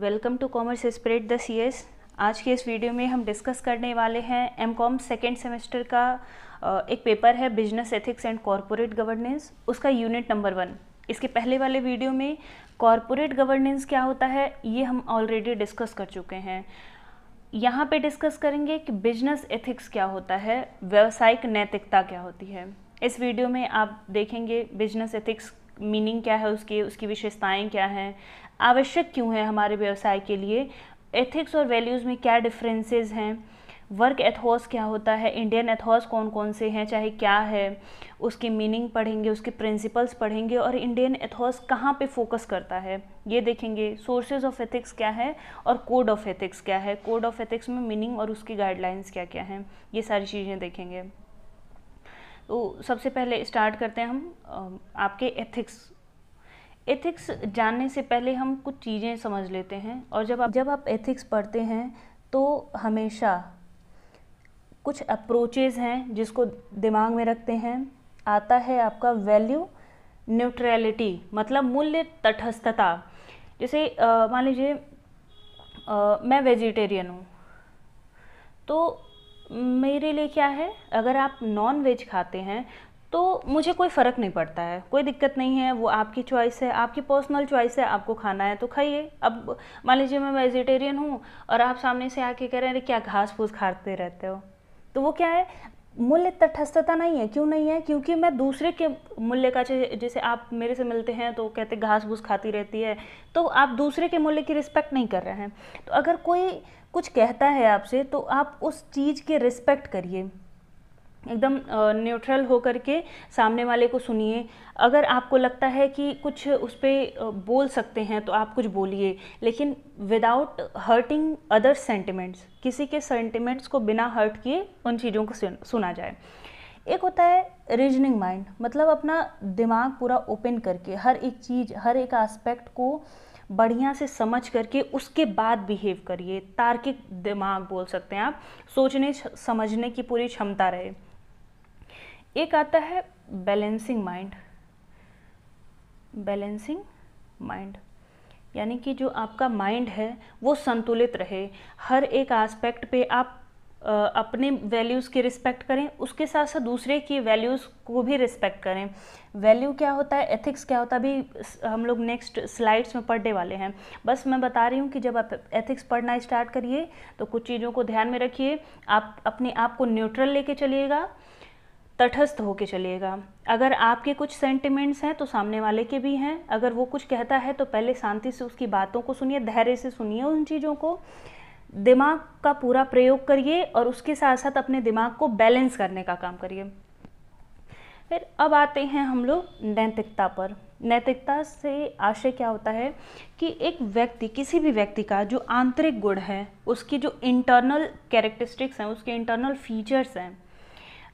Welcome to commerce spread the CS. आज के इस वीडियो में हम डिस्कस करने वाले हैं एमकॉम सेकेंड सेमेस्टर का एक पेपर है business ethics and corporate governance, उसका यूनिट नंबर 1। इसके पहले वाले वीडियो में कॉरपोरेट गवर्नेंस क्या होता है ये हम ऑलरेडी डिस्कस कर चुके हैं। यहाँ पे डिस्कस करेंगे कि बिजनेस एथिक्स क्या होता है, व्यावसायिक नैतिकता क्या होती है। इस वीडियो में आप देखेंगे बिजनेस एथिक्स मीनिंग क्या है, उसकी विशेषताएं क्या हैं, आवश्यक क्यों है हमारे व्यवसाय के लिए, एथिक्स और वैल्यूज़ में क्या डिफरेंसेस हैं, वर्क एथोस क्या होता है, इंडियन एथोस कौन कौन से हैं, चाहे क्या है, उसकी मीनिंग पढ़ेंगे, उसके प्रिंसिपल्स पढ़ेंगे और इंडियन एथोस कहाँ पे फोकस करता है ये देखेंगे। सोर्सेज ऑफ एथिक्स क्या है और कोड ऑफ एथिक्स क्या है, कोड ऑफ एथिक्स में मीनिंग और उसकी गाइडलाइंस क्या क्या हैं, ये सारी चीज़ें देखेंगे। तो सबसे पहले स्टार्ट करते हैं हम आपके एथिक्स जानने से पहले हम कुछ चीज़ें समझ लेते हैं। और जब आप एथिक्स पढ़ते हैं तो हमेशा कुछ अप्रोचेज़ हैं जिसको दिमाग में रखते हैं। आता है आपका वैल्यू न्यूट्रलिटी, मतलब मूल्य तटस्थता। जैसे मान लीजिए मैं वेजिटेरियन हूँ, तो मेरे लिए क्या है, अगर आप नॉन वेज खाते हैं तो मुझे कोई फ़र्क नहीं पड़ता है, कोई दिक्कत नहीं है, वो आपकी चॉइस है, आपकी पर्सनल चॉइस है, आपको खाना है तो खाइए। अब मान लीजिए मैं वेजिटेरियन हूँ और आप सामने से आके कह रहे हैं अरे क्या घास फूस खाते रहते हो, तो वो क्या है, मूल्य तटस्थता नहीं है। क्यों नहीं है? क्योंकि मैं दूसरे के मूल्य का, जैसे आप मेरे से मिलते हैं तो कहते घास फूस खाती रहती है, तो आप दूसरे के मूल्य की रिस्पेक्ट नहीं कर रहे हैं। तो अगर कोई कुछ कहता है आपसे तो आप उस चीज़ की रिस्पेक्ट करिए, एकदम न्यूट्रल होकर के सामने वाले को सुनिए। अगर आपको लगता है कि कुछ उस पर बोल सकते हैं तो आप कुछ बोलिए, लेकिन विदाउट हर्टिंग अदर सेंटिमेंट्स, किसी के सेंटिमेंट्स को बिना हर्ट किए उन चीज़ों को सुना जाए। एक होता है रीजनिंग माइंड, मतलब अपना दिमाग पूरा ओपन करके हर एक चीज़, हर एक एस्पेक्ट को बढ़िया से समझ करके उसके बाद बिहेव करिए। तार्किक दिमाग बोल सकते हैं आप, सोचने समझने की पूरी क्षमता रहे। एक आता है बैलेंसिंग माइंड, यानी कि जो आपका माइंड है वो संतुलित रहे। हर एक एस्पेक्ट पे आप अपने वैल्यूज़ की रिस्पेक्ट करें, उसके साथ साथ दूसरे की वैल्यूज़ को भी रिस्पेक्ट करें। वैल्यू क्या होता है, एथिक्स क्या होता है, अभी हम लोग नेक्स्ट स्लाइड्स में पढ़ने वाले हैं। बस मैं बता रही हूँ कि जब आप एथिक्स पढ़ना स्टार्ट करिए तो कुछ चीज़ों को ध्यान में रखिए। आप अपने आप को न्यूट्रल लेके चलिएगा, तटस्थ होके चलिएगा। अगर आपके कुछ सेंटिमेंट्स हैं तो सामने वाले के भी हैं। अगर वो कुछ कहता है तो पहले शांति से उसकी बातों को सुनिए, धैर्य से सुनिए उन चीज़ों को, दिमाग का पूरा प्रयोग करिए और उसके साथ साथ अपने दिमाग को बैलेंस करने का काम करिए। फिर अब आते हैं हम लोग नैतिकता पर। नैतिकता से आशय क्या होता है कि एक व्यक्ति, किसी भी व्यक्ति का जो आंतरिक गुण है, उसकी जो इंटरनल कैरेक्टरिस्टिक्स हैं, उसके इंटरनल फीचर्स हैं,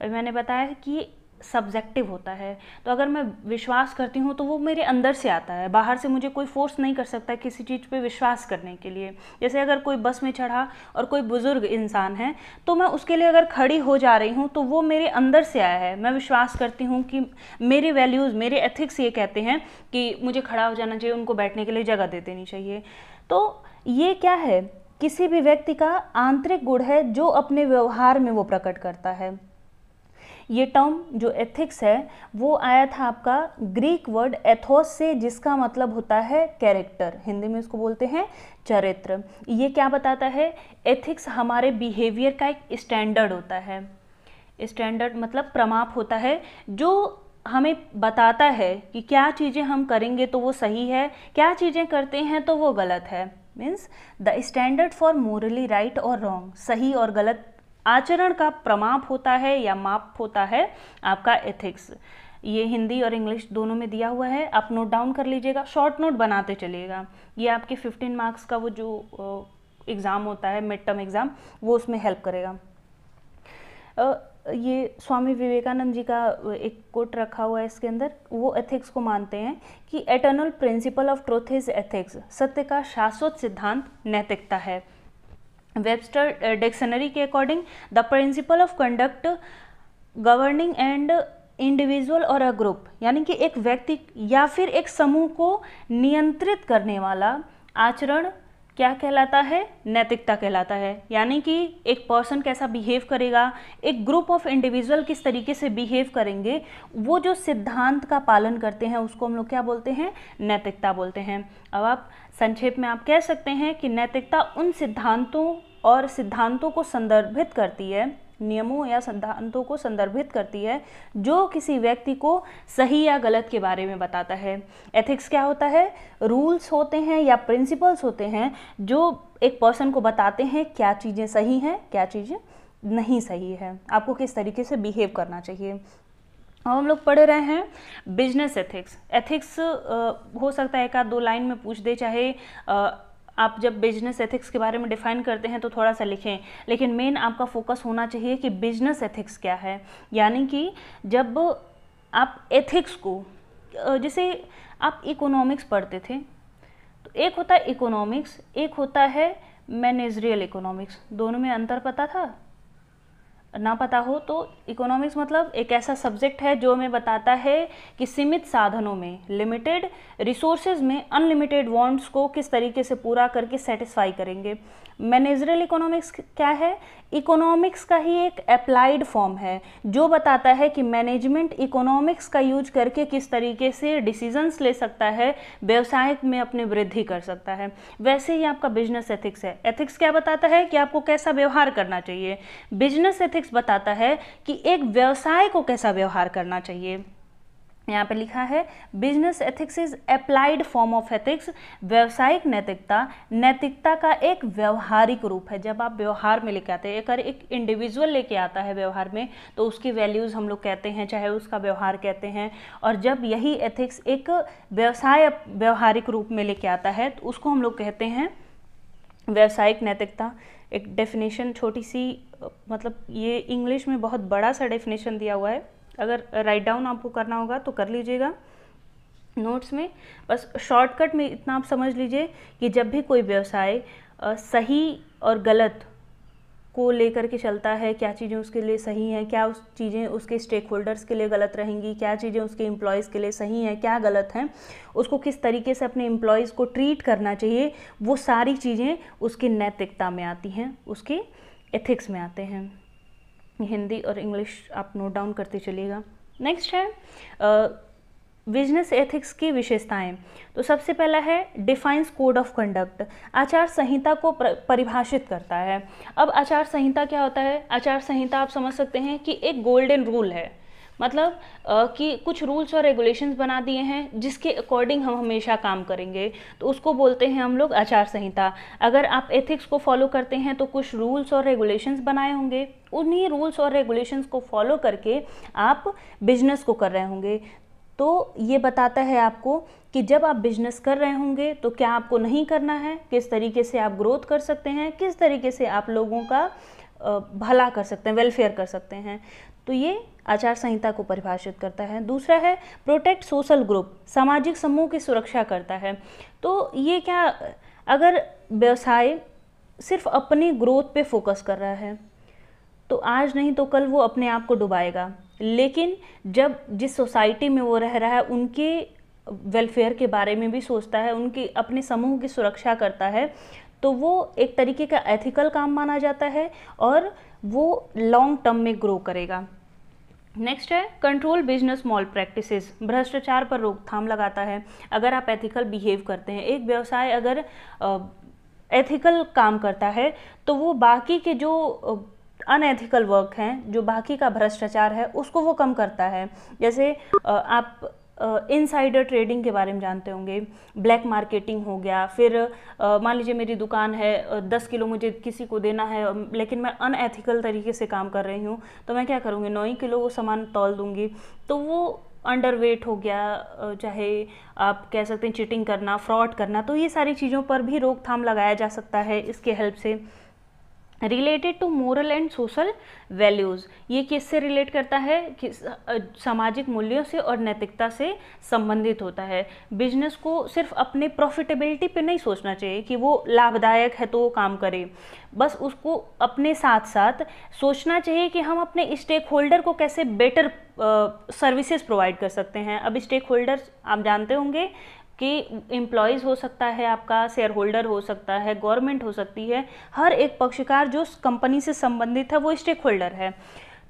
मैंने बताया कि सब्जेक्टिव होता है। तो अगर मैं विश्वास करती हूँ तो वो मेरे अंदर से आता है, बाहर से मुझे कोई फोर्स नहीं कर सकता किसी चीज़ पे विश्वास करने के लिए। जैसे अगर कोई बस में चढ़ा और कोई बुज़ुर्ग इंसान है तो मैं उसके लिए अगर खड़ी हो जा रही हूँ तो वो मेरे अंदर से आया है। मैं विश्वास करती हूँ कि मेरे वैल्यूज़, मेरे एथिक्स ये कहते हैं कि मुझे खड़ा हो जाना चाहिए, उनको बैठने के लिए जगह दे देनी चाहिए। तो ये क्या है, किसी भी व्यक्ति का आंतरिक गुण है जो अपने व्यवहार में वो प्रकट करता है। ये टर्म जो एथिक्स है वो आया था आपका ग्रीक वर्ड एथोस से, जिसका मतलब होता है कैरेक्टर, हिंदी में इसको बोलते हैं चरित्र। ये क्या बताता है, एथिक्स हमारे बिहेवियर का एक स्टैंडर्ड होता है। स्टैंडर्ड मतलब प्रमाप होता है जो हमें बताता है कि क्या चीज़ें हम करेंगे तो वो सही है, क्या चीज़ें करते हैं तो वो गलत है। Means the standard for Morli right और रॉन्ग, सही और गलत आचरण का प्रमाप होता है या माप होता है आपका एथिक्स। ये हिंदी और इंग्लिश दोनों में दिया हुआ है, आप नोट डाउन कर लीजिएगा, शॉर्ट नोट बनाते चलिएगा। ये आपके 15 मार्क्स का वो जो एग्ज़ाम होता है, मिड टर्म एग्ज़ाम, वो उसमें हेल्प करेगा। ये स्वामी विवेकानंद जी का एक कोट रखा हुआ है इसके अंदर। वो एथिक्स को मानते हैं कि eternal principle of truth is ethics, सत्य का शाश्वत सिद्धांत नैतिकता है। वेबस्टर डिक्शनरी के according the principle of conduct governing and individual और अ ग्रुप, यानी कि एक व्यक्ति या फिर एक समूह को नियंत्रित करने वाला आचरण क्या कहलाता है? नैतिकता कहलाता है। यानी कि एक पर्सन कैसा बिहेव करेगा, एक ग्रुप ऑफ इंडिविजुअल किस तरीके से बिहेव करेंगे, वो जो सिद्धांत का पालन करते हैं उसको हम लोग क्या बोलते हैं? नैतिकता बोलते हैं। अब आप संक्षेप में आप कह सकते हैं कि नैतिकता उन सिद्धांतों और सिद्धांतों को संदर्भित करती है, नियमों या सिद्धांतों को संदर्भित करती है जो किसी व्यक्ति को सही या गलत के बारे में बताता है। एथिक्स क्या होता है? रूल्स होते हैं या प्रिंसिपल्स होते हैं जो एक पर्सन को बताते हैं क्या चीज़ें सही हैं, क्या चीज़ें नहीं सही है, आपको किस तरीके से बिहेव करना चाहिए। अब हम लोग पढ़ रहे हैं बिजनेस एथिक्स। एथिक्स हो सकता है एक आध दो लाइन में पूछ दे, चाहे आप जब बिजनेस एथिक्स के बारे में डिफाइन करते हैं तो थोड़ा सा लिखें, लेकिन मेन आपका फोकस होना चाहिए कि बिजनेस एथिक्स क्या है। यानी कि जब आप एथिक्स को, जैसे आप इकोनॉमिक्स पढ़ते थे तो एक होता है इकोनॉमिक्स, एक होता है मैनेजरियल इकोनॉमिक्स। दोनों में अंतर पता था? ना पता हो तो इकोनॉमिक्स मतलब एक ऐसा सब्जेक्ट है जो हमें बताता है कि सीमित साधनों में, लिमिटेड रिसोर्सेज में अनलिमिटेड वांट्स को किस तरीके से पूरा करके सेटिस्फाई करेंगे। मैनेजरियल इकोनॉमिक्स क्या है? इकोनॉमिक्स का ही एक अप्लाइड फॉर्म है जो बताता है कि मैनेजमेंट इकोनॉमिक्स का यूज करके किस तरीके से डिसीजंस ले सकता है, व्यवसाय में अपनी वृद्धि कर सकता है। वैसे ही आपका बिजनेस एथिक्स है। एथिक्स क्या बताता है? कि आपको कैसा व्यवहार करना चाहिए। बिजनेस एथिक्स बताता है कि एक व्यवसाय को कैसा व्यवहार करना चाहिए। यहाँ पे लिखा है business ethics is applied form of ethics. व्यवसायिक नैतिकता नैतिकता का एक व्यवहारिक रूप है। जब आप व्यवहार में लेके आते हैं, अगर एक इंडिविजुअल लेके आता है व्यवहार में तो उसकी वैल्यूज़ हम लोग कहते हैं, चाहे उसका व्यवहार कहते हैं। और जब यही एथिक्स एक व्यवसाय व्यवहारिक रूप में लेके आता है तो उसको हम लोग कहते हैं व्यवसायिक नैतिकता। एक डेफिनेशन छोटी सी, मतलब ये इंग्लिश में बहुत बड़ा सा डेफिनेशन दिया हुआ है, अगर राइट डाउन आपको करना होगा तो कर लीजिएगा नोट्स में। बस शॉर्टकट में इतना आप समझ लीजिए कि जब भी कोई व्यवसाय सही और गलत को लेकर के चलता है, क्या चीज़ें उसके लिए सही हैं, क्या उस चीज़ें उसके स्टेक होल्डर्स के लिए गलत रहेंगी, क्या चीज़ें उसके एम्प्लॉयज़ के लिए सही हैं, क्या गलत हैं, उसको किस तरीके से अपने एम्प्लॉयज़ को ट्रीट करना चाहिए, वो सारी चीज़ें उसकी नैतिकता में आती हैं, उसके एथिक्स में आते हैं। हिंदी और इंग्लिश आप नोट डाउन करते चलिएगा। नेक्स्ट है बिजनेस एथिक्स की विशेषताएं। तो सबसे पहला है डिफाइंस कोड ऑफ कंडक्ट। आचार संहिता को परिभाषित करता है। अब आचार संहिता क्या होता है? आचार संहिता आप समझ सकते हैं कि एक गोल्डन रूल है, मतलब कि कुछ रूल्स और रेगुलेशंस बना दिए हैं जिसके अकॉर्डिंग हम हमेशा काम करेंगे, तो उसको बोलते हैं हम लोग आचार संहिता। अगर आप एथिक्स को फॉलो करते हैं तो कुछ रूल्स और रेगुलेशंस बनाए होंगे, उन्हीं रूल्स और रेगुलेशंस को फॉलो करके आप बिजनेस को कर रहे होंगे। तो ये बताता है आपको कि जब आप बिजनेस कर रहे होंगे तो क्या आपको नहीं करना है, किस तरीके से आप ग्रोथ कर सकते हैं, किस तरीके से आप लोगों का भला कर सकते हैं, वेलफेयर कर सकते हैं। तो ये आचार संहिता को परिभाषित करता है। दूसरा है प्रोटेक्ट सोशल ग्रुप, सामाजिक समूह की सुरक्षा करता है। तो ये क्या, अगर व्यवसाय सिर्फ अपनी ग्रोथ पे फोकस कर रहा है तो आज नहीं तो कल वो अपने आप को डुबाएगा, लेकिन जब जिस सोसाइटी में वो रह रहा है उनके वेलफेयर के बारे में भी सोचता है, उनकी अपने समूह की सुरक्षा करता है, तो वो एक तरीके का एथिकल काम माना जाता है और वो लॉन्ग टर्म में ग्रो करेगा। नेक्स्ट है कंट्रोल बिजनेस मॉल प्रैक्टिसेस, भ्रष्टाचार पर रोकथाम लगाता है। अगर आप एथिकल बिहेव करते हैं, एक व्यवसाय अगर एथिकल काम करता है तो वो बाकी के जो अनएथिकल वर्क हैं, जो बाकी का भ्रष्टाचार है, उसको वो कम करता है। जैसे आप इनसाइडर ट्रेडिंग के बारे में जानते होंगे, ब्लैक मार्केटिंग हो गया। फिर मान लीजिए मेरी दुकान है, 10 किलो मुझे किसी को देना है, लेकिन मैं अनएथिकल तरीके से काम कर रही हूँ, तो मैं क्या करूँगी, 9 किलो वो सामान तौल दूँगी, तो वो अंडरवेट हो गया। चाहे आप कह सकते हैं चीटिंग करना, फ्रॉड करना, तो ये सारी चीज़ों पर भी रोकथाम लगाया जा सकता है इसके हेल्प से। Related to moral and social values, ये किससे रिलेट करता है कि सामाजिक मूल्यों से और नैतिकता से संबंधित होता है। बिजनेस को सिर्फ अपने प्रॉफिटेबिलिटी पे नहीं सोचना चाहिए कि वो लाभदायक है तो वो काम करे, बस उसको अपने साथ साथ सोचना चाहिए कि हम अपने स्टेक होल्डर को कैसे बेटर सर्विसेज प्रोवाइड कर सकते हैं। अब स्टेक होल्डर्स आप जानते होंगे कि एम्प्लॉयज़ हो सकता है, आपका शेयर होल्डर हो सकता है, गवर्नमेंट हो सकती है, हर एक पक्षकार जो कंपनी से संबंधित है वो स्टेक होल्डर है।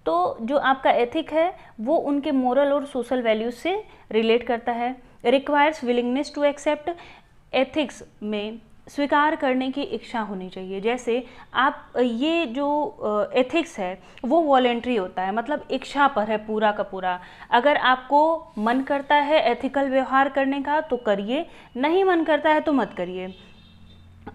तो जो आपका एथिक है वो उनके मोरल और सोशल वैल्यूज से रिलेट करता है। Requires willingness to accept, ethics में स्वीकार करने की इच्छा होनी चाहिए। जैसे आप ये जो एथिक्स है वो वॉलेंट्री होता है, मतलब इच्छा पर है पूरा का पूरा। अगर आपको मन करता है एथिकल व्यवहार करने का तो करिए, नहीं मन करता है तो मत करिए।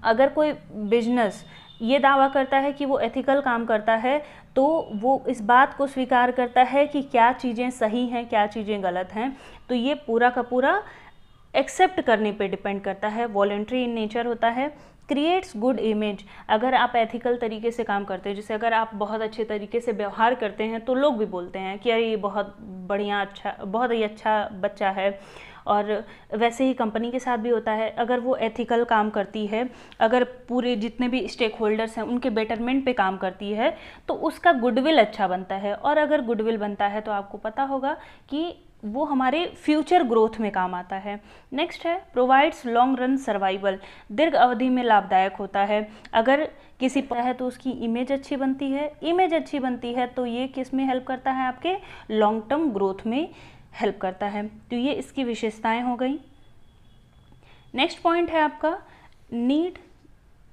अगर कोई बिजनेस ये दावा करता है कि वो एथिकल काम करता है तो वो इस बात को स्वीकार करता है कि क्या चीज़ें सही हैं, क्या चीज़ें गलत हैं। तो ये पूरा का पूरा एक्सेप्ट करने पे डिपेंड करता है, वॉलेंट्री इन नेचर होता है। क्रिएट्स गुड इमेज, अगर आप एथिकल तरीके से काम करते हैं, जैसे अगर आप बहुत अच्छे तरीके से व्यवहार करते हैं तो लोग भी बोलते हैं कि अरे ये बहुत बढ़िया, अच्छा, बहुत ही अच्छा बच्चा है। और वैसे ही कंपनी के साथ भी होता है, अगर वो एथिकल काम करती है, अगर पूरे जितने भी स्टेक होल्डर्स हैं उनके बेटरमेंट पे काम करती है तो उसका गुडविल अच्छा बनता है। और अगर गुडविल बनता है तो आपको पता होगा कि वो हमारे फ्यूचर ग्रोथ में काम आता है। नेक्स्ट है प्रोवाइड्स लॉन्ग रन सर्वाइवल, दीर्घ अवधि में लाभदायक होता है। अगर किसी पर है तो उसकी इमेज अच्छी बनती है, इमेज अच्छी बनती है तो ये किस में हेल्प करता है, आपके लॉन्ग टर्म ग्रोथ में हेल्प करता है। तो ये इसकी विशेषताएं हो गई। नेक्स्ट पॉइंट है आपका need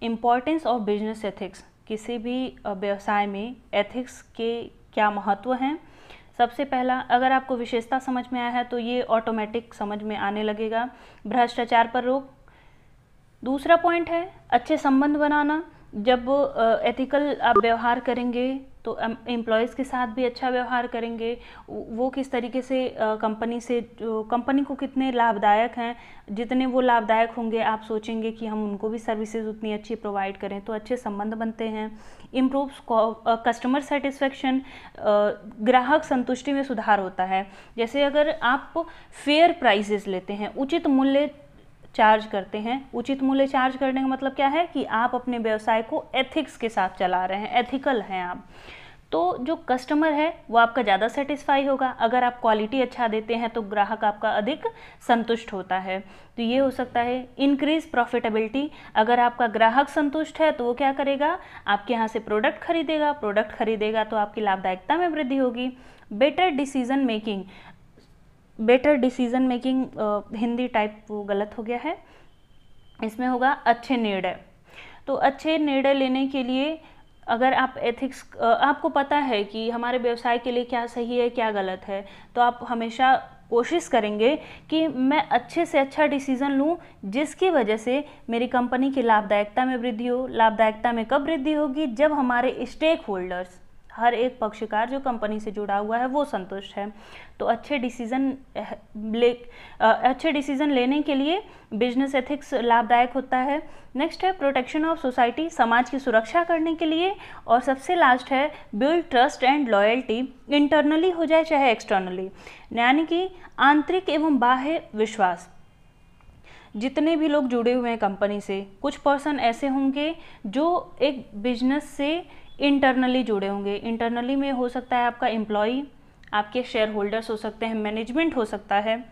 importance of business ethics, किसी भी व्यवसाय में एथिक्स के क्या महत्व हैं। सबसे पहला, अगर आपको विशेषता समझ में आया है तो ये ऑटोमेटिक समझ में आने लगेगा। भ्रष्टाचार पर रोक। दूसरा पॉइंट है अच्छे संबंध बनाना, जब एथिकल आप व्यवहार करेंगे तो एम्प्लॉयज़ के साथ भी अच्छा व्यवहार करेंगे, वो किस तरीके से कंपनी को कितने लाभदायक हैं, जितने वो लाभदायक होंगे आप सोचेंगे कि हम उनको भी सर्विसेज उतनी अच्छी प्रोवाइड करें, तो अच्छे संबंध बनते हैं। इम्प्रूव्स कस्टमर सेटिस्फेक्शन, ग्राहक संतुष्टि में सुधार होता है। जैसे अगर आप फेयर प्राइसेस लेते हैं, उचित मूल्य चार्ज करते हैं, उचित मूल्य चार्ज करने का मतलब क्या है कि आप अपने व्यवसाय को एथिक्स के साथ चला रहे हैं, एथिकल हैं आप, तो जो कस्टमर है वो आपका ज़्यादा सेटिस्फाई होगा। अगर आप क्वालिटी अच्छा देते हैं तो ग्राहक आपका अधिक संतुष्ट होता है। तो ये हो सकता है इंक्रीज प्रॉफिटेबिलिटी, अगर आपका ग्राहक संतुष्ट है तो वो क्या करेगा, आपके यहाँ से प्रोडक्ट खरीदेगा तो आपकी लाभदायकता में वृद्धि होगी। Better decision making, better decision making Hindi type वो गलत हो गया है, इसमें होगा अच्छे निर्णय। तो अच्छे निर्णय लेने के लिए अगर आप एथिक्स, आपको पता है कि हमारे व्यवसाय के लिए क्या सही है क्या गलत है, तो आप हमेशा कोशिश करेंगे कि मैं अच्छे से अच्छा डिसीज़न लूं जिसकी वजह से मेरी कंपनी की लाभदायकता में वृद्धि हो। लाभदायकता में कब वृद्धि होगी, जब हमारे स्टेक होल्डर्स, हर एक पक्षकार जो कंपनी से जुड़ा हुआ है वो संतुष्ट है। तो अच्छे डिसीजन लेने के लिए बिजनेस एथिक्स लाभदायक होता है। नेक्स्ट है प्रोटेक्शन ऑफ सोसाइटी, समाज की सुरक्षा करने के लिए। और सबसे लास्ट है build trust and loyalty, internally हो जाए चाहे एक्सटर्नली, यानी कि आंतरिक एवं बाह्य विश्वास। जितने भी लोग जुड़े हुए हैं कंपनी से, कुछ पर्सन ऐसे होंगे जो एक बिजनेस से इंटरनली जुड़े होंगे। इंटरनली में हो सकता है आपका एम्प्लॉई, आपके शेयर होल्डर्स हो सकते हैं, मैनेजमेंट हो सकता है।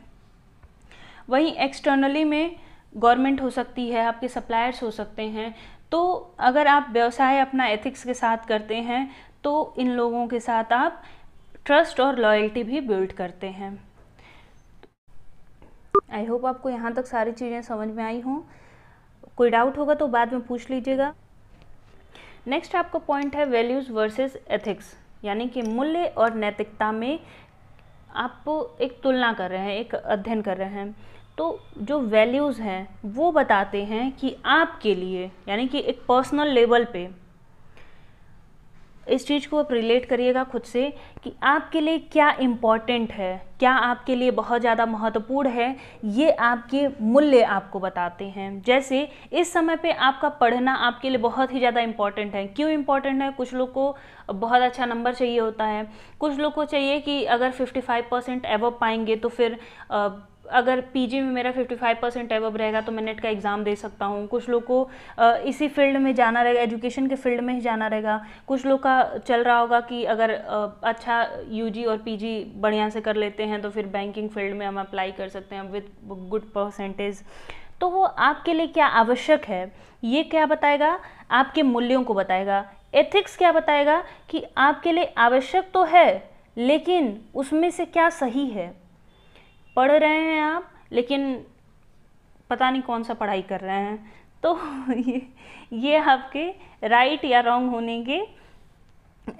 वहीं एक्सटर्नली में गवर्नमेंट हो सकती है, आपके सप्लायर्स हो सकते हैं। तो अगर आप व्यवसाय अपना एथिक्स के साथ करते हैं तो इन लोगों के साथ आप ट्रस्ट और लॉयल्टी भी बिल्ड करते हैं। आई होप आपको यहाँ तक सारी चीज़ें समझ में आई हों। कोई डाउट होगा तो बाद में पूछ लीजिएगा। नेक्स्ट आपका पॉइंट है वैल्यूज़ वर्सेस एथिक्स, यानी कि मूल्य और नैतिकता में आप एक तुलना कर रहे हैं, एक अध्ययन कर रहे हैं। तो जो वैल्यूज़ हैं वो बताते हैं कि आपके लिए, यानी कि एक पर्सनल लेवल पे इस चीज़ को आप रिलेट करिएगा खुद से कि आपके लिए क्या इम्पॉर्टेंट है, क्या आपके लिए बहुत ज़्यादा महत्वपूर्ण है, ये आपके मूल्य आपको बताते हैं। जैसे इस समय पे आपका पढ़ना आपके लिए बहुत ही ज़्यादा इम्पॉर्टेंट है। क्यों इम्पॉर्टेंट है? कुछ लोग को बहुत अच्छा नंबर चाहिए होता है, कुछ लोग को चाहिए कि अगर 55% एबव पाएंगे तो फिर अगर पीजी में मेरा 55% एवब रहेगा तो मैं नेट का एग्ज़ाम दे सकता हूँ। कुछ लोग को इसी फील्ड में जाना रहेगा, एजुकेशन के फील्ड में ही जाना रहेगा। कुछ लोग का चल रहा होगा कि अगर अच्छा यूजी और पीजी बढ़िया से कर लेते हैं तो फिर बैंकिंग फील्ड में हम अप्लाई कर सकते हैं विद गुड परसेंटेज। तो वो आपके लिए क्या आवश्यक है ये क्या बताएगा, आपके मूल्यों को बताएगा। एथिक्स क्या बताएगा कि आपके लिए आवश्यक तो है लेकिन उसमें से क्या सही है। पढ़ रहे हैं आप लेकिन पता नहीं कौन सा पढ़ाई कर रहे हैं, तो ये आपके राइट या रॉन्ग होने के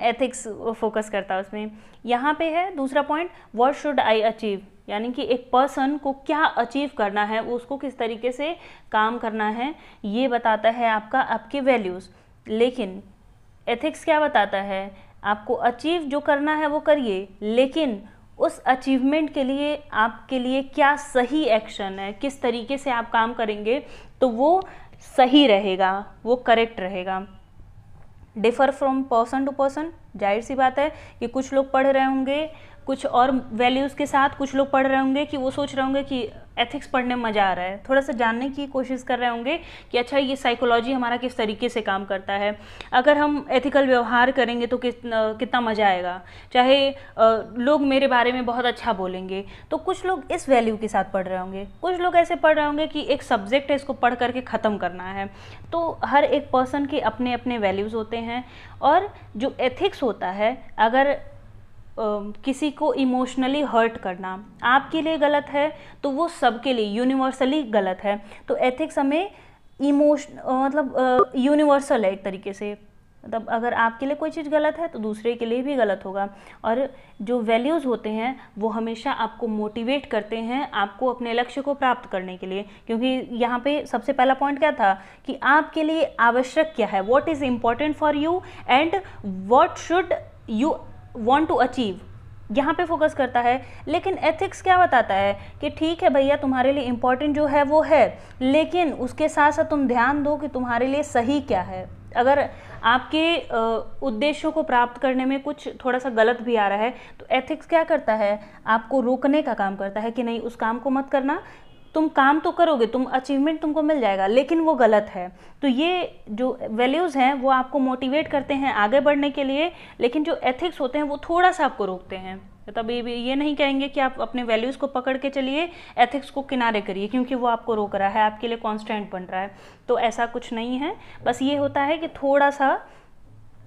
एथिक्स फोकस करता है उसमें। यहाँ पे है दूसरा point, what should I achieve, यानी कि एक पर्सन को क्या अचीव करना है, उसको किस तरीके से काम करना है, ये बताता है आपका आपके वैल्यूज़। लेकिन एथिक्स क्या बताता है, आपको अचीव जो करना है वो करिए, लेकिन उस अचीवमेंट के लिए आपके लिए क्या सही एक्शन है, किस तरीके से आप काम करेंगे तो वो सही रहेगा, वो करेक्ट रहेगा। Differ from person to person, जाहिर सी बात है कि कुछ लोग पढ़ रहे होंगे कुछ और वैल्यूज़ के साथ, कुछ लोग पढ़ रहे होंगे कि वो सोच रहे होंगे कि एथिक्स पढ़ने में मज़ा आ रहा है, थोड़ा सा जानने की कोशिश कर रहे होंगे कि अच्छा ये साइकोलॉजी हमारा किस तरीके से काम करता है, अगर हम एथिकल व्यवहार करेंगे तो कितना मज़ा आएगा, चाहे लोग मेरे बारे में बहुत अच्छा बोलेंगे। तो कुछ लोग इस वैल्यू के साथ पढ़ रहे होंगे, कुछ लोग ऐसे पढ़ रहे होंगे कि एक सब्जेक्ट है इसको पढ़ करके ख़त्म करना है। तो हर एक पर्सन के अपने अपने वैल्यूज़ होते हैं, और जो एथिक्स होता है, अगर किसी को इमोशनली हर्ट करना आपके लिए गलत है तो वो सबके लिए यूनिवर्सली गलत है। तो एथिक्स हमें मतलब यूनिवर्सल है एक तरीके से, मतलब अगर आपके लिए कोई चीज़ गलत है तो दूसरे के लिए भी गलत होगा। और जो वैल्यूज़ होते हैं वो हमेशा आपको मोटिवेट करते हैं आपको अपने लक्ष्य को प्राप्त करने के लिए, क्योंकि यहाँ पे सबसे पहला पॉइंट क्या था कि आपके लिए आवश्यक क्या है, what is important for you and what should you want to achieve, यहाँ पे फोकस करता है। लेकिन एथिक्स क्या बताता है कि ठीक है भैया तुम्हारे लिए इम्पोर्टेंट जो है वो है, लेकिन उसके साथ साथ तुम ध्यान दो कि तुम्हारे लिए सही क्या है। अगर आपके उद्देश्यों को प्राप्त करने में कुछ थोड़ा सा गलत भी आ रहा है तो एथिक्स क्या करता है, आपको रोकने का काम करता है कि नहीं उस काम को मत करना, तुम काम तो करोगे, तुम अचीवमेंट तुमको मिल जाएगा लेकिन वो गलत है। तो ये जो वैल्यूज़ हैं वो आपको मोटिवेट करते हैं आगे बढ़ने के लिए, लेकिन जो एथिक्स होते हैं वो थोड़ा सा आपको रोकते हैं। तब ये नहीं कहेंगे कि आप अपने वैल्यूज़ को पकड़ के चलिए, एथिक्स को किनारे करिए क्योंकि वो आपको रोक रहा है, आपके लिए कॉन्स्टेंट बन रहा है। तो ऐसा कुछ नहीं है, बस ये होता है कि थोड़ा सा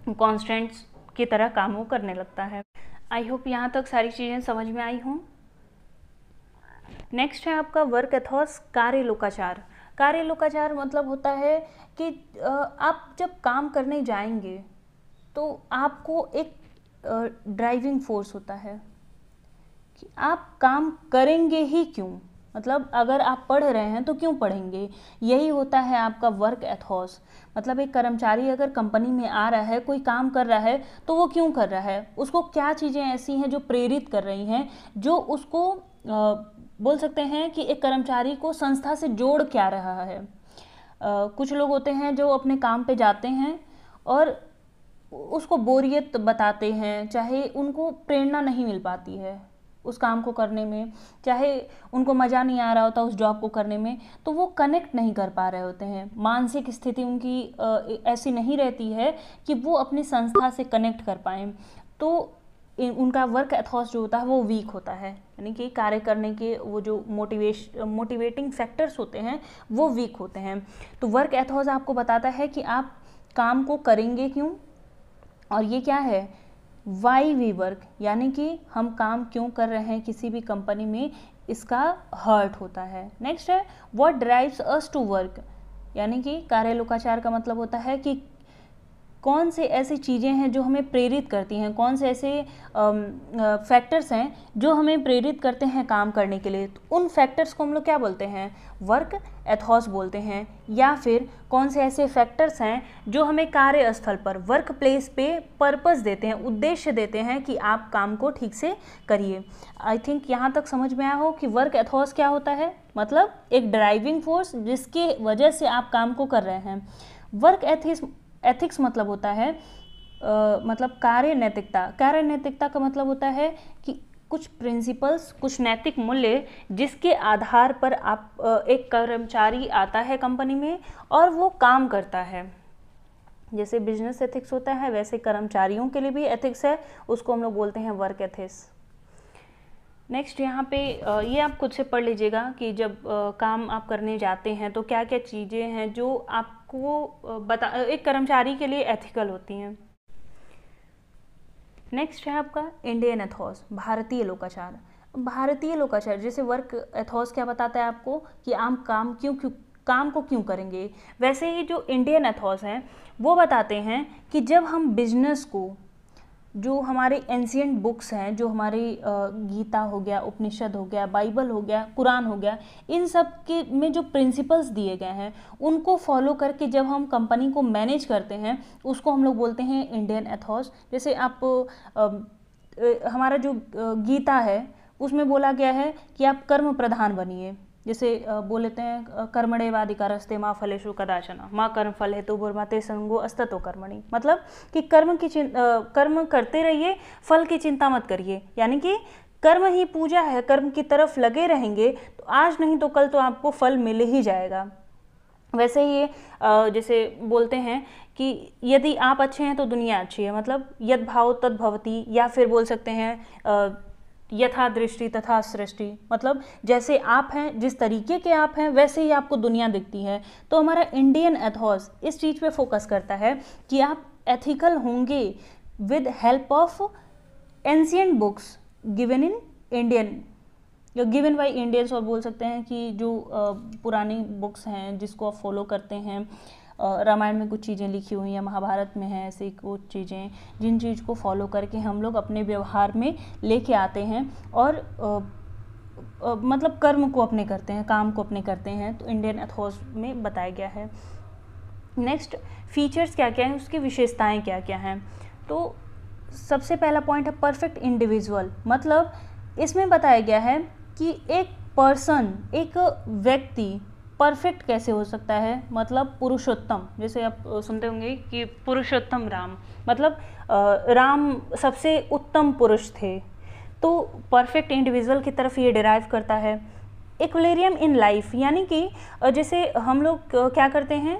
कॉन्स्टेंट्स की तरह काम वो करने लगता है। आई होप यहाँ तक सारी चीज़ें समझ में आई हों। नेक्स्ट है आपका वर्क एथोस, कार्य लोकाचार। कार्य लोकाचार मतलब होता है कि आप जब काम करने जाएंगे तो आपको एक ड्राइविंग फोर्स होता है कि आप काम करेंगे ही क्यों, मतलब अगर आप पढ़ रहे हैं तो क्यों पढ़ेंगे, यही होता है आपका वर्क एथोस। मतलब एक कर्मचारी अगर कंपनी में आ रहा है, कोई काम कर रहा है तो वो क्यों कर रहा है, उसको क्या चीज़ें ऐसी हैं जो प्रेरित कर रही हैं, जो उसको बोल सकते हैं कि एक कर्मचारी को संस्था से जोड़ क्या रहा है। कुछ लोग होते हैं जो अपने काम पे जाते हैं और उसको बोरियत बताते हैं, चाहे उनको प्रेरणा नहीं मिल पाती है उस काम को करने में, चाहे उनको मज़ा नहीं आ रहा होता उस जॉब को करने में, तो वो कनेक्ट नहीं कर पा रहे होते हैं, मानसिक स्थिति उनकी ऐसी नहीं रहती है कि वो अपनी संस्था से कनेक्ट कर पाएँ। तो उनका वर्क एथोस जो होता है वो वीक होता है, यानी कि कार्य करने के वो जो मोटिवेटिंग फैक्टर्स होते हैं वो वीक होते हैं। तो वर्क एथोस आपको बताता है कि आप काम को करेंगे क्यों, और ये क्या है, वाई वी वर्क, यानी कि हम काम क्यों कर रहे हैं किसी भी कंपनी में, इसका हर्ट होता है। नेक्स्ट है what drives us to work, यानी कि कार्य लोकाचार का मतलब होता है कि कौन से ऐसी चीज़ें हैं जो हमें प्रेरित करती हैं, कौन से ऐसे फैक्टर्स हैं जो हमें प्रेरित करते हैं काम करने के लिए। तो उन फैक्टर्स को हम लोग क्या बोलते हैं, वर्क एथोस बोलते हैं। या फिर कौन से ऐसे फैक्टर्स हैं जो हमें कार्यस्थल पर, वर्क प्लेस पे पर्पस देते हैं, उद्देश्य देते हैं कि आप काम को ठीक से करिए। आई थिंक यहाँ तक समझ में आया हो कि वर्क एथोस क्या होता है, मतलब एक ड्राइविंग फोर्स जिसकी वजह से आप काम को कर रहे हैं। वर्क एथिक्स मतलब होता है मतलब कार्य नैतिकता। कार्य नैतिकता का मतलब होता है कि कुछ प्रिंसिपल्स, कुछ नैतिक मूल्य जिसके आधार पर आप एक कर्मचारी आता है कंपनी में और वो काम करता है। जैसे बिजनेस एथिक्स होता है वैसे कर्मचारियों के लिए भी एथिक्स है, उसको हम लोग बोलते हैं वर्क एथिक्स। नेक्स्ट यहाँ पे ये आप खुद से पढ़ लीजिएगा कि जब काम आप करने जाते हैं तो क्या क्या चीज़ें हैं जो आपको एक कर्मचारी के लिए एथिकल होती हैं। नेक्स्ट है आपका इंडियन एथोस, भारतीय लोकाचार। भारतीय लोकाचार जैसे वर्क एथोस क्या बताता है आपको कि आप काम को क्यों करेंगे, वैसे ही जो इंडियन एथोस हैं वो बताते हैं कि जब हम बिजनेस को, जो हमारे एंशिएंट बुक्स हैं, जो हमारी गीता हो गया, उपनिषद हो गया, बाइबल हो गया, कुरान हो गया, इन सब के में जो प्रिंसिपल्स दिए गए हैं उनको फॉलो करके जब हम कंपनी को मैनेज करते हैं उसको हम लोग बोलते हैं इंडियन एथोस। जैसे आप हमारा जो गीता है उसमें बोला गया है कि आप कर्म प्रधान बनिए। जैसे बोल लेते हैं कर्मणेवाधिकारस्ते माँ फलेषु कदाचन माँ कर्म फल हेतु भूर्मते संगो अस्ततो कर्मणि, मतलब कि कर्म करते रहिए, फल की चिंता मत करिए। यानी कि कर्म ही पूजा है, कर्म की तरफ लगे रहेंगे तो आज नहीं तो कल तो आपको फल मिल ही जाएगा। वैसे ही जैसे बोलते हैं कि यदि आप अच्छे हैं तो दुनिया अच्छी है, मतलब यद भाव तद भवति, या फिर बोल सकते हैं यथा दृष्टि तथा सृष्टि, मतलब जैसे आप हैं, जिस तरीके के आप हैं वैसे ही आपको दुनिया दिखती है। तो हमारा इंडियन एथोस इस चीज़ पे फोकस करता है कि आप एथिकल होंगे with help of ancient books given in Indian, given by Indians, और बोल सकते हैं कि जो पुरानी बुक्स हैं जिसको आप फॉलो करते हैं, रामायण में कुछ चीज़ें लिखी हुई हैं, महाभारत में हैं ऐसी कुछ चीज़ें जिन चीज़ को फॉलो करके हम लोग अपने व्यवहार में लेके आते हैं और मतलब कर्म को अपने करते हैं, काम को अपने करते हैं। तो इंडियन एथोस में बताया गया है। नेक्स्ट फीचर्स क्या क्या हैं, उसकी विशेषताएं क्या क्या हैं। तो सबसे पहला पॉइंट है परफेक्ट इंडिविजुअल, मतलब इसमें बताया गया है कि एक पर्सन, एक व्यक्ति परफेक्ट कैसे हो सकता है, मतलब पुरुषोत्तम। जैसे आप सुनते होंगे कि पुरुषोत्तम राम, मतलब राम सबसे उत्तम पुरुष थे। तो परफेक्ट इंडिविजुअल की तरफ ये डिराइव करता है। इक्विलिब्रियम इन लाइफ, यानी कि जैसे हम लोग क्या करते हैं,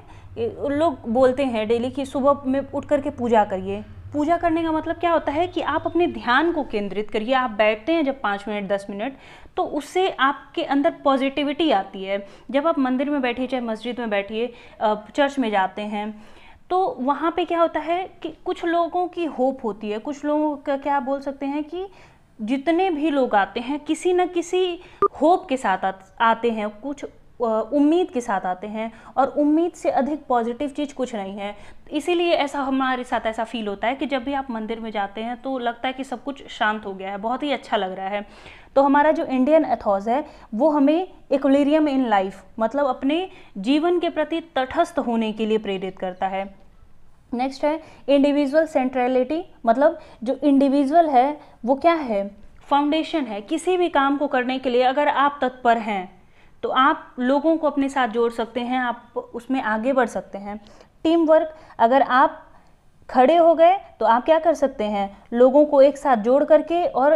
लोग बोलते हैं डेली कि सुबह में उठ करके पूजा करिए। पूजा करने का मतलब क्या होता है कि आप अपने ध्यान को केंद्रित करिए। आप बैठते हैं जब 5 मिनट 10 मिनट, तो उससे आपके अंदर पॉजिटिविटी आती है। जब आप मंदिर में बैठिए, चाहे मस्जिद में बैठिए, चर्च में जाते हैं, तो वहाँ पे क्या होता है कि कुछ लोगों की होप होती है, कुछ लोगों का क्या बोल सकते हैं कि जितने भी लोग आते हैं किसी न किसी होप के साथ आते हैं, कुछ उम्मीद के साथ आते हैं, और उम्मीद से अधिक पॉजिटिव चीज़ कुछ नहीं है। इसीलिए ऐसा हमारे साथ ऐसा फील होता है कि जब भी आप मंदिर में जाते हैं तो लगता है कि सब कुछ शांत हो गया है, बहुत ही अच्छा लग रहा है। तो हमारा जो इंडियन एथोस है वो हमें इक्विलिब्रियम इन लाइफ, मतलब अपने जीवन के प्रति तटस्थ होने के लिए प्रेरित करता है। नेक्स्ट है इंडिविजुअल सेंट्रलिटी, मतलब जो इंडिविजुअल है वो क्या है, फाउंडेशन है। किसी भी काम को करने के लिए अगर आप तत्पर हैं तो आप लोगों को अपने साथ जोड़ सकते हैं, आप उसमें आगे बढ़ सकते हैं। टीम वर्क, अगर आप खड़े हो गए तो आप क्या कर सकते हैं, लोगों को एक साथ जोड़ करके और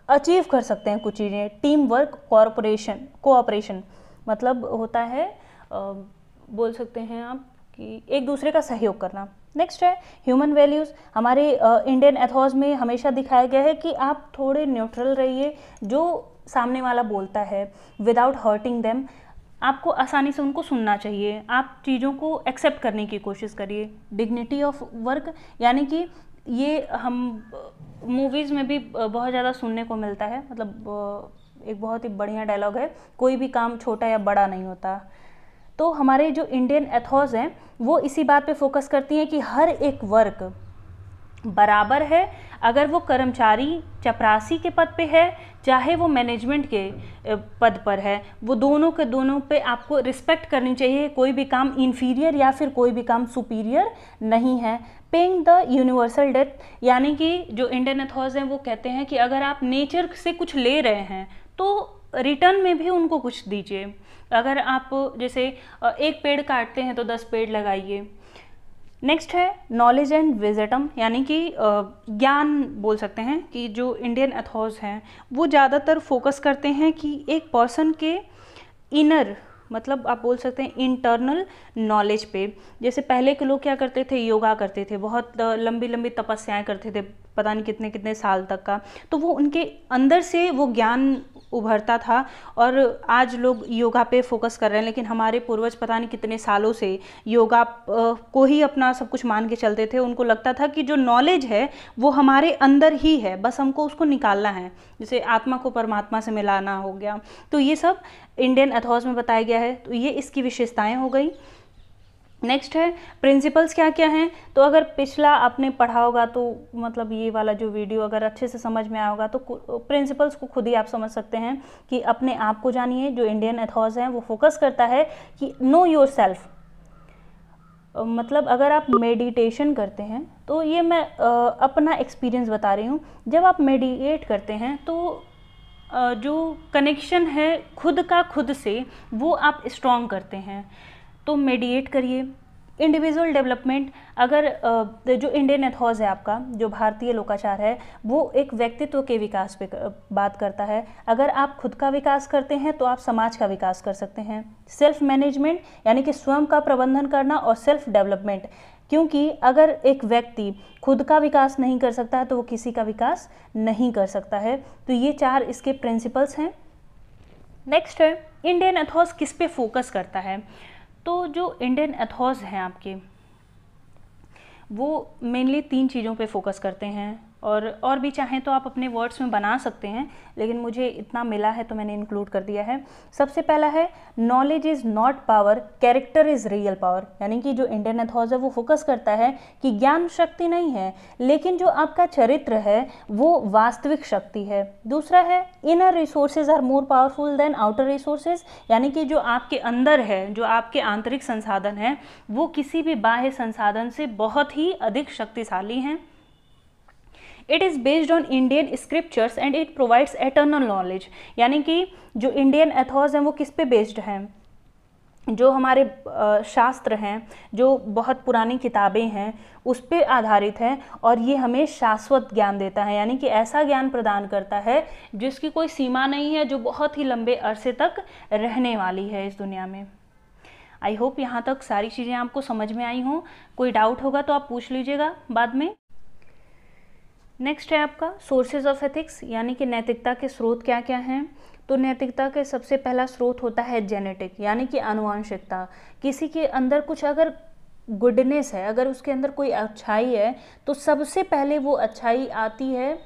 अचीव कर सकते हैं कुछ चीज़ें। टीम वर्क, कोऑपरेशन मतलब होता है बोल सकते हैं आप कि एक दूसरे का सहयोग करना। नेक्स्ट है ह्यूमन वैल्यूज़। हमारे इंडियन एथोस में हमेशा दिखाया गया है कि आप थोड़े न्यूट्रल रहिए, जो सामने वाला बोलता है विदाउट हर्टिंग देम, आपको आसानी से उनको सुनना चाहिए, आप चीज़ों को एक्सेप्ट करने की कोशिश करिए। डिग्निटी ऑफ वर्क, यानी कि ये हम मूवीज़ में भी बहुत ज़्यादा सुनने को मिलता है, मतलब एक बहुत ही बढ़िया डायलॉग है, कोई भी काम छोटा या बड़ा नहीं होता। तो हमारे जो इंडियन एथोस हैं वो इसी बात पे फोकस करती हैं कि हर एक वर्क बराबर है, अगर वो कर्मचारी चपरासी के पद पे है चाहे वो मैनेजमेंट के पद पर है, वो दोनों के दोनों पे आपको रिस्पेक्ट करनी चाहिए। कोई भी काम इन्फीरियर या फिर कोई भी काम सुपीरियर नहीं है। पेइंग द यूनिवर्सल डेट, यानी कि जो इंडियन एथोस हैं वो कहते हैं कि अगर आप नेचर से कुछ ले रहे हैं तो रिटर्न में भी उनको कुछ दीजिए। अगर आप जैसे एक पेड़ काटते हैं तो 10 पेड़ लगाइए। नेक्स्ट है नॉलेज एंड विजडम, यानी कि ज्ञान बोल सकते हैं कि जो इंडियन एथॉर्स हैं वो ज़्यादातर फोकस करते हैं कि एक पर्सन के इनर, मतलब आप बोल सकते हैं इंटरनल नॉलेज पे। जैसे पहले के लोग क्या करते थे, योगा करते थे, बहुत लंबी लंबी तपस्याएं करते थे, पता नहीं कितने कितने साल तक का, तो वो उनके अंदर से वो ज्ञान उभरता था। और आज लोग योगा पे फोकस कर रहे हैं, लेकिन हमारे पूर्वज पता नहीं कितने सालों से योगा को ही अपना सब कुछ मान के चलते थे। उनको लगता था कि जो नॉलेज है वो हमारे अंदर ही है, बस हमको उसको निकालना है, जैसे आत्मा को परमात्मा से मिलाना हो गया। तो ये सब इंडियन एथॉर्स में बताया गया है। तो ये इसकी विशेषताएं हो गई। नेक्स्ट है प्रिंसिपल्स क्या क्या हैं। तो अगर पिछला आपने पढ़ा होगा तो मतलब ये वाला जो वीडियो अगर अच्छे से समझ में आया होगा तो प्रिंसिपल्स को खुद ही आप समझ सकते हैं कि अपने आप को जानिए। जो इंडियन एथॉर्स हैं वो फोकस करता है कि नो योर सेल्फ, मतलब अगर आप मेडिटेशन करते हैं, तो ये मैं अपना एक्सपीरियंस बता रही हूँ। जब आप मेडिटेट करते हैं तो जो कनेक्शन है खुद का खुद से वो आप स्ट्रॉन्ग करते हैं। तो मेडिटेट करिए। इंडिविजुअल डेवलपमेंट, अगर जो इंडियन एथॉर्स है आपका, जो भारतीय लोकाचार है, वो एक व्यक्तित्व के विकास पे बात करता है। अगर आप खुद का विकास करते हैं तो आप समाज का विकास कर सकते हैं। सेल्फ मैनेजमेंट, यानी कि स्वयं का प्रबंधन करना, और सेल्फ डेवलपमेंट, क्योंकि अगर एक व्यक्ति खुद का विकास नहीं कर सकता है तो वो किसी का विकास नहीं कर सकता है। तो ये 4 इसके प्रिंसिपल्स हैं। नेक्स्ट है इंडियन एथॉर्स किस पे फोकस करता है। तो जो इंडियन एथॉर्स हैं आपके, वो मेनली 3 चीज़ों पे फोकस करते हैं, और भी चाहें तो आप अपने वर्ड्स में बना सकते हैं, लेकिन मुझे इतना मिला है तो मैंने इंक्लूड कर दिया है। सबसे पहला है knowledge is not power, character is real power, यानी कि जो इंडियन एथॉर्स है वो फोकस करता है कि ज्ञान शक्ति नहीं है, लेकिन जो आपका चरित्र है वो वास्तविक शक्ति है। दूसरा है inner resources are more powerful than outer resources, यानी कि जो आपके अंदर है, जो आपके आंतरिक संसाधन है, वो किसी भी बाह्य संसाधन से बहुत ही अधिक शक्तिशाली हैं। It is based on Indian scriptures and it provides eternal knowledge, यानी कि जो इंडियन एथॉर्स हैं वो किस पे बेस्ड हैं, जो हमारे शास्त्र हैं, जो बहुत पुरानी किताबें हैं, उस पे आधारित है, और ये हमें शाश्वत ज्ञान देता है, यानी कि ऐसा ज्ञान प्रदान करता है जिसकी कोई सीमा नहीं है, जो बहुत ही लंबे अरसे तक रहने वाली है इस दुनिया में। आई होप यहाँ तक सारी चीज़ें आपको समझ में आई हों। कोई डाउट होगा तो आप पूछ लीजिएगा बाद में। नेक्स्ट है आपका सोर्सेज ऑफ एथिक्स, यानी कि नैतिकता के स्रोत क्या क्या हैं। तो नैतिकता के सबसे पहला स्रोत होता है जेनेटिक, यानी कि आनुवंशिकता। किसी के अंदर कुछ अगर गुडनेस है, अगर उसके अंदर कोई अच्छाई है, तो सबसे पहले वो अच्छाई आती है,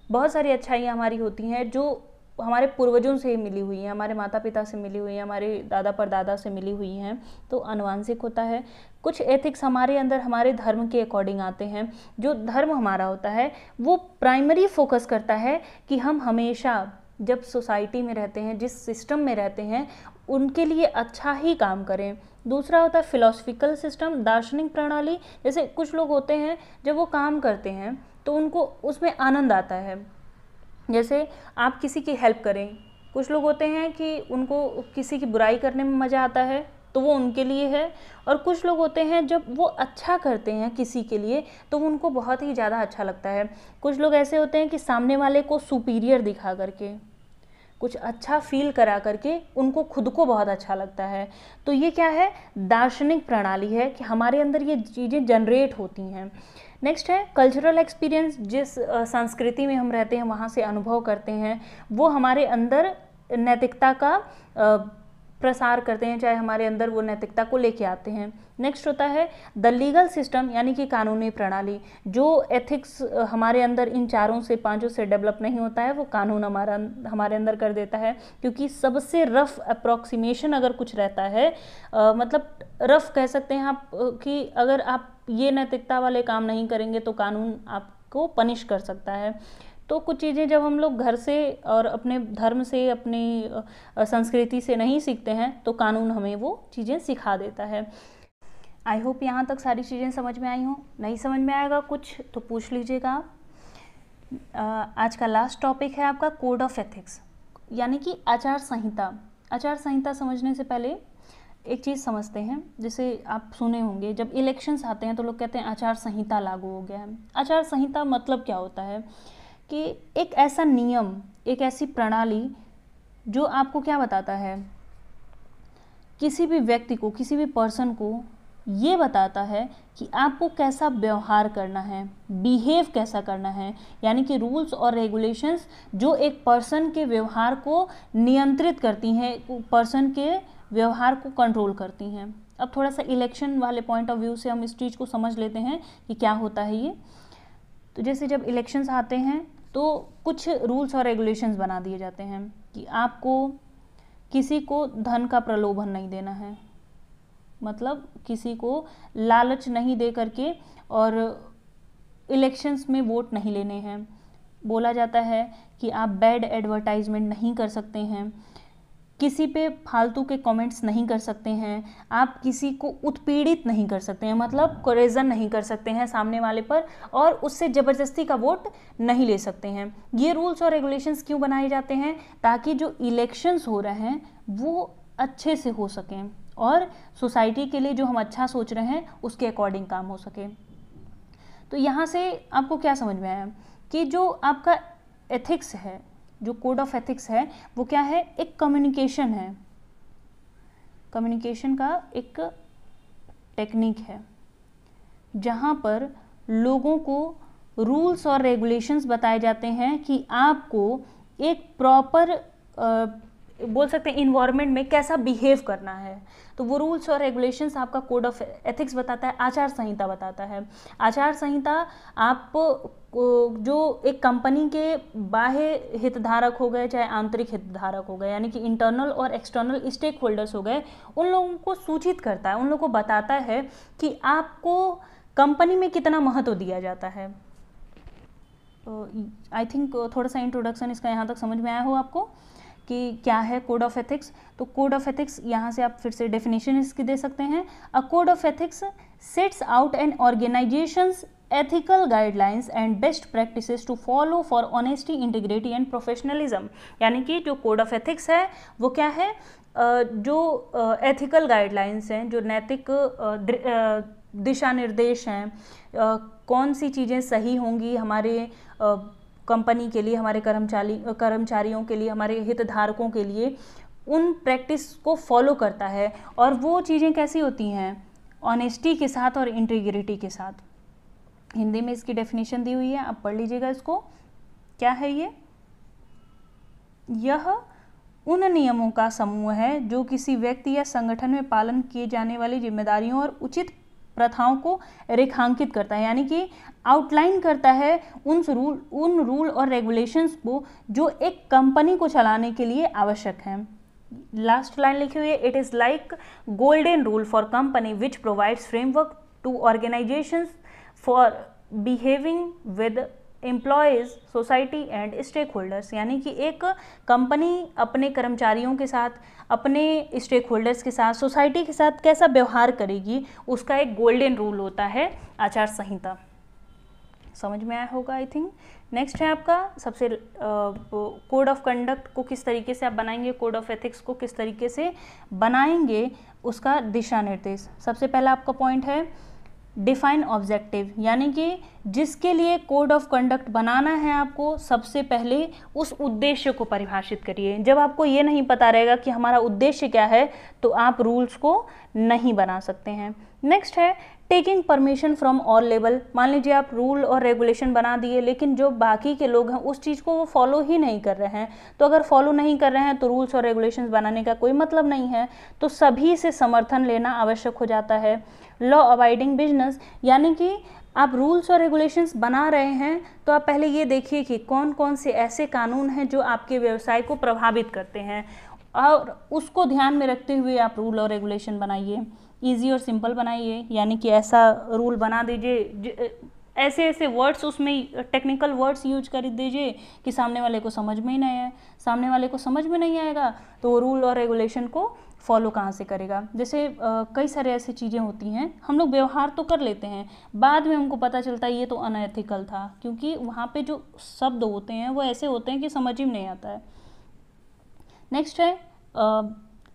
बहुत सारी अच्छाइयाँ हमारी होती हैं जो हमारे पूर्वजों से मिली हुई हैं, हमारे माता पिता से मिली हुई हैं, हमारे दादा परदादा से मिली हुई हैं, तो आनुवांशिक होता है। कुछ एथिक्स हमारे अंदर हमारे धर्म के अकॉर्डिंग आते हैं। जो धर्म हमारा होता है वो प्राइमरी फोकस करता है कि हम हमेशा जब सोसाइटी में रहते हैं, जिस सिस्टम में रहते हैं, उनके लिए अच्छा ही काम करें। दूसरा होता है फिलोसफिकल सिस्टम, दार्शनिक प्रणाली। जैसे कुछ लोग होते हैं जब वो काम करते हैं तो उनको उसमें आनंद आता है, जैसे आप किसी की हेल्प करें। कुछ लोग होते हैं कि उनको किसी की बुराई करने में मज़ा आता है, तो वो उनके लिए है। और कुछ लोग होते हैं जब वो अच्छा करते हैं किसी के लिए तो उनको बहुत ही ज़्यादा अच्छा लगता है। कुछ लोग ऐसे होते हैं कि सामने वाले को सुपीरियर दिखा करके, कुछ अच्छा फील करा करके उनको खुद को बहुत अच्छा लगता है। तो ये क्या है, दार्शनिक प्रणाली है कि हमारे अंदर ये चीज़ें जनरेट होती हैं। नेक्स्ट है कल्चरल एक्सपीरियंस, जिस संस्कृति में हम रहते हैं वहाँ से अनुभव करते हैं, वो हमारे अंदर नैतिकता का प्रसार करते हैं, चाहे हमारे अंदर वो नैतिकता को लेके आते हैं। नेक्स्ट होता है द लीगल सिस्टम, यानी कि कानूनी प्रणाली। जो एथिक्स हमारे अंदर इन 4 से 5 से डेवलप नहीं होता है वो कानून हमारे अंदर कर देता है, क्योंकि सबसे रफ अप्रॉक्सीमेशन अगर कुछ रहता है, मतलब रफ कह सकते हैं आप कि अगर आप ये नैतिकता वाले काम नहीं करेंगे तो कानून आपको पनिश कर सकता है। तो कुछ चीज़ें जब हम लोग घर से और अपने धर्म से, अपनी संस्कृति से नहीं सीखते हैं तो कानून हमें वो चीज़ें सिखा देता है। आई होप यहाँ तक सारी चीज़ें समझ में आई हों। नहीं समझ में आएगा कुछ तो पूछ लीजिएगा आप। आज का लास्ट टॉपिक है आपका कोड ऑफ एथिक्स, यानी कि आचार संहिता। आचार संहिता समझने से पहले एक चीज़ समझते हैं, जैसे आप सुने होंगे जब इलेक्शंस आते हैं तो लोग कहते हैं आचार संहिता लागू हो गया है। आचार संहिता मतलब क्या होता है कि एक ऐसा नियम, एक ऐसी प्रणाली जो आपको क्या बताता है, किसी भी व्यक्ति को, किसी भी पर्सन को ये बताता है कि आपको कैसा व्यवहार करना है, बिहेव कैसा करना है, यानी कि रूल्स और रेगुलेशंस जो एक पर्सन के व्यवहार को नियंत्रित करती हैं, पर्सन के व्यवहार को कंट्रोल करती हैं। अब थोड़ा सा इलेक्शन वाले पॉइंट ऑफ व्यू से हम इस चीज़ को समझ लेते हैं कि क्या होता है ये। तो जैसे जब इलेक्शंस आते हैं तो कुछ रूल्स और रेगुलेशंस बना दिए जाते हैं कि आपको किसी को धन का प्रलोभन नहीं देना है, मतलब किसी को लालच नहीं दे करके और इलेक्शंस में वोट नहीं लेने हैं। बोला जाता है कि आप बैड एडवर्टाइजमेंट नहीं कर सकते हैं, किसी पे फालतू के कमेंट्स नहीं कर सकते हैं, आप किसी को उत्पीड़ित नहीं कर सकते हैं, मतलब कोरेजन नहीं कर सकते हैं सामने वाले पर, और उससे ज़बरदस्ती का वोट नहीं ले सकते हैं। ये रूल्स और रेगुलेशंस क्यों बनाए जाते हैं? ताकि जो इलेक्शंस हो रहे हैं वो अच्छे से हो सकें और सोसाइटी के लिए जो हम अच्छा सोच रहे हैं उसके अकॉर्डिंग काम हो सके। तो यहाँ से आपको क्या समझ में आया कि जो आपका एथिक्स है, जो कोड ऑफ एथिक्स है, वो क्या है? एक कम्युनिकेशन है, कम्युनिकेशन का एक टेक्निक है जहाँ पर लोगों को रूल्स और रेगुलेशंस बताए जाते हैं कि आपको एक प्रॉपर बोल सकते हैं इन्वायरमेंट में कैसा बिहेव करना है। तो वो रूल्स और रेगुलेशंस आपका कोड ऑफ एथिक्स बताता है, आचार संहिता बताता है। आचार संहिता आप जो एक कंपनी के बाह्य हितधारक हो गए चाहे आंतरिक हितधारक हो गए, यानी कि इंटरनल और एक्सटर्नल स्टेक होल्डर्स हो गए, उन लोगों को सूचित करता है, उन लोगों को बताता है कि आपको कंपनी में कितना महत्व दिया जाता है। आई थिंक थोड़ा सा इंट्रोडक्शन इसका यहाँ तक समझ में आया हो आपको कि क्या है कोड ऑफ एथिक्स। तो कोड ऑफ एथिक्स यहाँ से आप फिर से डेफिनेशन इसकी दे सकते हैं। A code of ethics sets out an organisation's ethical guidelines and best practices to follow for honesty, integrity and professionalism। यानी कि जो कोड ऑफ एथिक्स है वो क्या है? जो एथिकल गाइडलाइंस हैं, जो नैतिक दिशा निर्देश हैं, कौन सी चीज़ें सही होंगी हमारे कंपनी के लिए, हमारे कर्मचारियों के लिए, हमारे हितधारकों के लिए, उन प्रैक्टिस को फॉलो करता है। और वो चीज़ें कैसी होती हैं? ऑनेस्टी के साथ और इंटीग्रिटी के साथ। हिंदी में इसकी डेफिनेशन दी हुई है, आप पढ़ लीजिएगा इसको। क्या है ये? यह उन नियमों का समूह है जो किसी व्यक्ति या संगठन में पालन किए जाने वाली जिम्मेदारियों और उचित प्रथाओं को रेखांकित करता है, यानी कि आउटलाइन करता है उन रूल और रेगुलेशंस को जो एक कंपनी को चलाने के लिए आवश्यक हैं। लास्ट लाइन लिखी हुई है, it is like golden rule for company which provides framework to organisations for behaving with employees, society and stakeholders. यानी कि एक कंपनी अपने कर्मचारियों के साथ, अपने स्टेक होल्डर्स के साथ, सोसाइटी के साथ कैसा व्यवहार करेगी, उसका एक गोल्डन रूल होता है आचार संहिता। समझ में आया होगा आई थिंक। नेक्स्ट है आपका सबसे कोड ऑफ कंडक्ट को किस तरीके से आप बनाएंगे, कोड ऑफ एथिक्स को किस तरीके से बनाएंगे, उसका दिशा निर्देश। सबसे पहला आपका पॉइंट है डिफाइन ऑब्जेक्टिव, यानी कि जिसके लिए कोड ऑफ कंडक्ट बनाना है आपको, सबसे पहले उस उद्देश्य को परिभाषित करिए। जब आपको ये नहीं पता रहेगा कि हमारा उद्देश्य क्या है तो आप रूल्स को नहीं बना सकते हैं। नेक्स्ट है taking permission from all level. मान लीजिए आप रूल और रेगुलेशन बना दिए लेकिन जो बाकी के लोग हैं उस चीज़ को वो फॉलो ही नहीं कर रहे हैं, तो अगर फॉलो नहीं कर रहे हैं तो रूल्स और रेगुलेशंस बनाने का कोई मतलब नहीं है, तो सभी से समर्थन लेना आवश्यक हो जाता है। लॉ अबाइडिंग बिजनेस, यानी कि आप रूल्स और रेगुलेशंस बना रहे हैं तो आप पहले ये देखिए कि कौन कौन से ऐसे कानून हैं जो आपके व्यवसाय को प्रभावित करते हैं, और उसको ध्यान में रखते हुए आप रूल और रेगुलेशन बनाइए। ईजी और सिंपल बनाइए, यानी कि ऐसा रूल बना दीजिए, ऐसे ऐसे वर्ड्स उसमें टेक्निकल वर्ड्स यूज कर दीजिए कि सामने वाले को समझ में ही नहीं आए। सामने वाले को समझ में नहीं आएगा तो वो रूल और रेगुलेशन को फॉलो कहाँ से करेगा। जैसे कई सारे ऐसी चीज़ें होती हैं, हम लोग व्यवहार तो कर लेते हैं, बाद में हमको पता चलता है ये तो अनएथिकल था, क्योंकि वहाँ पे जो शब्द होते हैं वो ऐसे होते हैं कि समझ ही नहीं आता है। नेक्स्ट है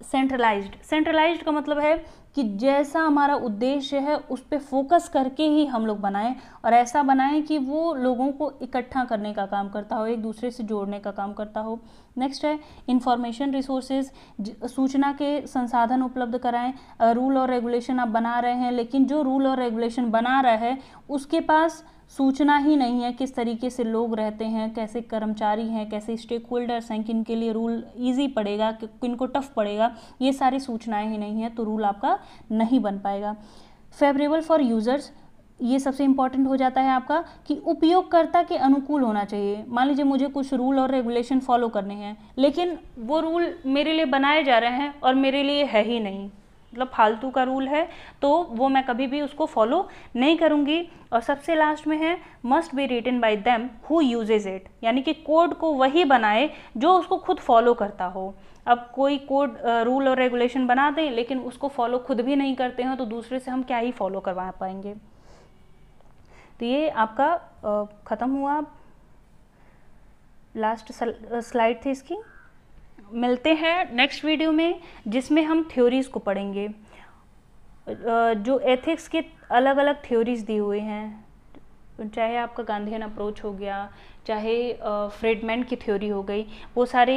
सेंट्रलाइज्ड का मतलब है कि जैसा हमारा उद्देश्य है उस पर फोकस करके ही हम लोग बनाएं, और ऐसा बनाएं कि वो लोगों को इकट्ठा करने का काम करता हो, एक दूसरे से जोड़ने का काम करता हो। नेक्स्ट है इंफॉर्मेशन रिसोर्सेज, सूचना के संसाधन उपलब्ध कराएं। रूल और रेगुलेशन आप बना रहे हैं, लेकिन जो रूल और रेगुलेशन बना रहा है उसके पास सूचना ही नहीं है, किस तरीके से लोग रहते हैं, कैसे कर्मचारी हैं, कैसे स्टेक होल्डर्स हैं, किन के लिए रूल ईजी पड़ेगा, किन को टफ पड़ेगा, ये सारी सूचनाएं ही नहीं है, तो रूल आपका नहीं बन पाएगा। फेवरेबल फॉर यूज़र्स, ये सबसे इम्पॉर्टेंट हो जाता है आपका कि उपयोगकर्ता के अनुकूल होना चाहिए। मान लीजिए मुझे कुछ रूल और रेगुलेशन फॉलो करने हैं, लेकिन वो रूल मेरे लिए बनाए जा रहे हैं और मेरे लिए है ही नहीं, मतलब फालतू का रूल है, तो वो मैं कभी भी उसको फॉलो नहीं करूँगी। और सबसे लास्ट में है must be written by them who uses it, यानी कि कोड को वही बनाए जो उसको खुद फॉलो करता हो। अब कोई कोड रूल और रेगुलेशन बना दें लेकिन उसको फॉलो खुद भी नहीं करते हैं, तो दूसरे से हम क्या ही फॉलो करवा पाएंगे। तो ये आपका ख़त्म हुआ, लास्ट स्लाइड थी इसकी। मिलते हैं नेक्स्ट वीडियो में जिसमें हम थ्योरीज़ को पढ़ेंगे, जो एथिक्स के अलग अलग थ्योरीज़ दी हुए हैं, चाहे आपका गांधीयन अप्रोच हो गया, चाहे फ्रीडमैन की थ्योरी हो गई, वो सारे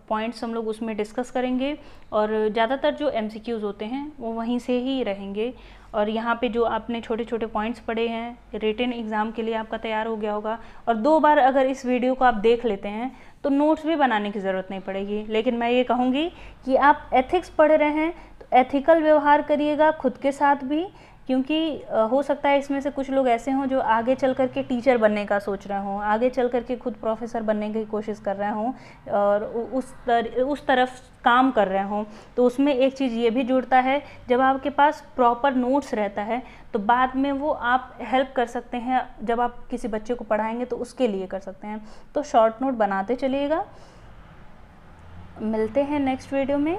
पॉइंट्स हम लोग उसमें डिस्कस करेंगे। और ज़्यादातर जो MCQs होते हैं वो वहीं से ही रहेंगे। और यहाँ पे जो आपने छोटे छोटे पॉइंट्स पढ़े हैं रिटन एग्ज़ाम के लिए आपका तैयार हो गया होगा। और 2 बार अगर इस वीडियो को आप देख लेते हैं तो नोट्स भी बनाने की ज़रूरत नहीं पड़ेगी। लेकिन मैं ये कहूँगी कि आप एथिक्स पढ़ रहे हैं तो एथिकल व्यवहार करिएगा खुद के साथ भी, क्योंकि हो सकता है इसमें से कुछ लोग ऐसे हों जो आगे चल कर के टीचर बनने का सोच रहे हों, आगे चल कर के खुद प्रोफेसर बनने की कोशिश कर रहे हों और उस तरफ काम कर रहे हों। तो उसमें एक चीज़ ये भी जुड़ता है, जब आपके पास प्रॉपर नोट्स रहता है तो बाद में वो आप हेल्प कर सकते हैं, जब आप किसी बच्चे को पढ़ाएंगे तो उसके लिए कर सकते हैं। तो शॉर्ट नोट बनाते चलिएगा। मिलते हैं नेक्स्ट वीडियो में।